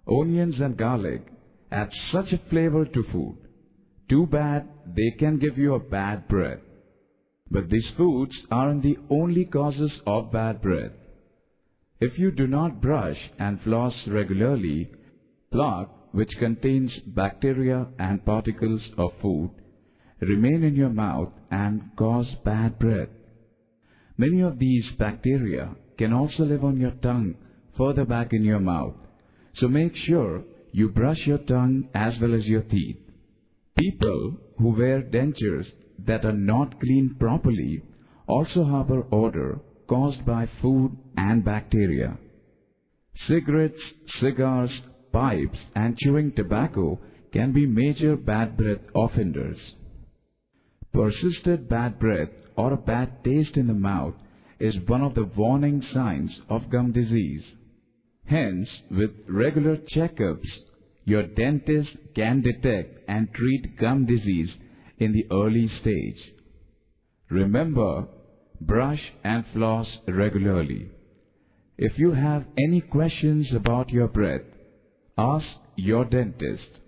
Onions and garlic add such a flavor to food. Too bad they can give you a bad breath. But these foods aren't the only causes of bad breath. If you do not brush and floss regularly, plaque, which contains bacteria and particles of food, remain in your mouth and cause bad breath. Many of these bacteria can also live on your tongue further back in your mouth, so make sure you brush your tongue as well as your teeth. People who wear dentures that are not cleaned properly also harbor odor caused by food and bacteria. Cigarettes, cigars, pipes, and chewing tobacco can be major bad breath offenders. Persistent bad breath or a bad taste in the mouth is one of the warning signs of gum disease. Hence, with regular checkups, your dentist can detect and treat gum disease in the early stage. Remember, brush and floss regularly. If you have any questions about your breath, ask your dentist.